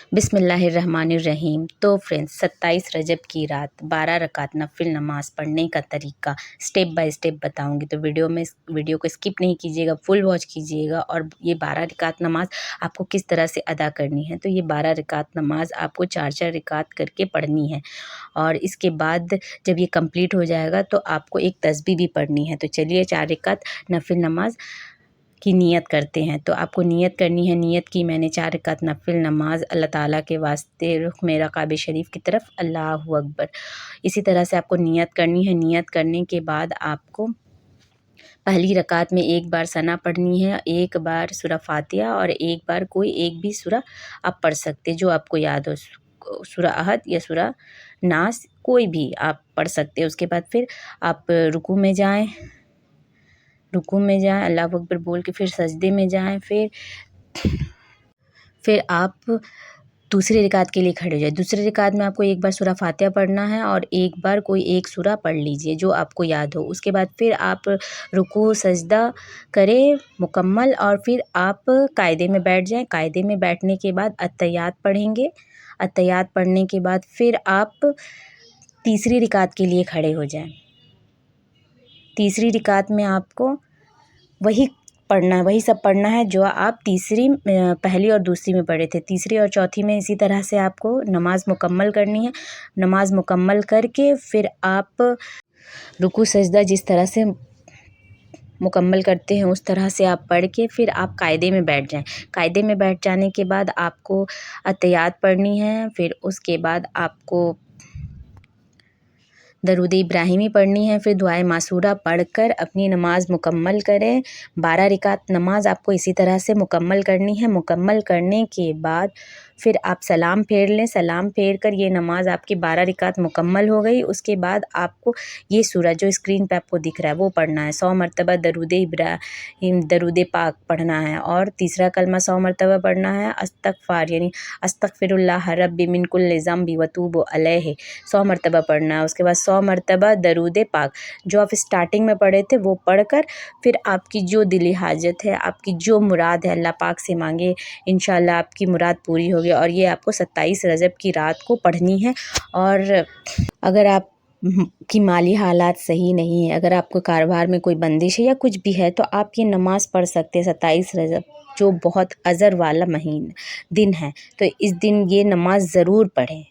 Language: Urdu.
بسم اللہ الرحمن الرحیم۔ تو فرینڈز 27 رجب کی رات 12 رکعت نفل نماز پڑھنے کا طریقہ سٹیپ بائی سٹیپ بتاؤں گی، تو ویڈیو کو اسکپ نہیں کیجیے گا، فل واچ کیجیے گا۔ اور یہ 12 رکعت نماز آپ کو کس طرح سے ادا کرنی ہے، تو یہ 12 رکعت نماز آپ کو 4 رکعت کر کے پڑھنی ہے، اور اس کے بعد جب یہ کمپلیٹ ہو جائے گا تو آپ کو ایک تسبیح بھی پڑھنی ہے۔ تو چلیے 4 رکعت نفل نماز کی نیت کرتے ہیں۔ تو آپ کو نیت کرنی ہے، نیت کی میں نے 4 رکعت نفل نماز اللہ تعالیٰ کے واسطے، رخ میرا کعبہ شریف کی طرف، اللہ اکبر۔ اسی طرح سے آپ کو نیت کرنی ہے۔ نیت کرنے کے بعد آپ کو پہلی رکعت میں ایک بار ثنا پڑھنی ہے، ایک بار سورہ فاتحہ، اور ایک بار کوئی ایک بھی سورہ آپ پڑھ سکتے جو آپ کو یاد ہو، سورہ احد یا سورہ ناس، کوئی بھی آپ پڑھ سکتے۔ اس کے بعد پھر آپ رکوع میں جائیں، اللہ اکبر بول کے پھر سجدے میں جائیں، پھر آپ دوسری رکعت کے لیے کھڑے ہو جائیں۔ دوسری رکعت میں آپ کو ایک بار سورہ فاتحہ پڑھنا ہے اور ایک بار کوئی ایک سورہ پڑھ لیجئے جو آپ کو یاد ہو۔ اس کے بعد پھر آپ رکوع سجدہ کریں مکمل، اور پھر آپ قاعدے میں بیٹھ جائیں۔ قاعدے میں بیٹھنے کے بعد اتحیات پڑھیں گے۔ اتحیات پڑھنے کے بعد پھر آپ تیسری رکعت کے لیے کھڑے ہو جائیں۔ تیسری رکعت میں آپ کو وہی سب پڑھنا ہے جو آپ پہلی اور دوسری میں پڑھے تھے۔ تیسری اور چوتھی میں اسی طرح سے آپ کو نماز مکمل کرنی ہے۔ نماز مکمل کر کے پھر آپ رکوع سجدہ جس طرح سے مکمل کرتے ہیں اس طرح سے آپ پڑھ کے پھر آپ قاعدے میں بیٹھ جائیں۔ قاعدے میں بیٹھ جانے کے بعد آپ کو اتحیات پڑھنی ہے، پھر اس کے بعد آپ کو درود ابراہیمی پڑھنی ہے، پھر دعائے معصورہ پڑھ کر اپنی نماز مکمل کریں۔ 12 رکعت نماز آپ کو اسی طرح سے مکمل کرنی ہے۔ مکمل کرنے کے بعد پھر آپ سلام پھیر لیں۔ سلام پھیر کر یہ نماز آپ کی 12 رکعت مکمل ہو گئی۔ اس کے بعد آپ کو یہ سورہ جو اسکرین پہ آپ کو دکھ رہا ہے وہ پڑھنا ہے۔ 100 مرتبہ درود ابراہیم، درود پاک پڑھنا ہے، اور تیسرا کلمہ 100 مرتبہ پڑھنا ہے، استغفار یعنی استغفر اللہ رب من کل ذنب واتوب الیہ 100 مرتبہ پڑھنا ہے۔ اس کے بعد 100 مرتبہ درود پاک جو آپ اسٹارٹنگ میں پڑھے تھے وہ پڑھ کر پھر آپ کی جو دلی حاجت ہے، آپ کی جو مراد ہے اللہ پاک سے مانگے، انشاءاللہ آپ کی مراد پوری ہوگی۔ اور یہ آپ کو 27 رجب کی رات کو پڑھنی ہے۔ اور اگر آپ کی مالی حالات صحیح نہیں ہے، اگر آپ کو کاروبار میں کوئی بندش ہے یا کچھ بھی ہے، تو آپ یہ نماز پڑھ سکتے ہیں 27 رجب، جو بہت اجر والا دن ہے، تو اس دن یہ نماز ضرور پڑھیں۔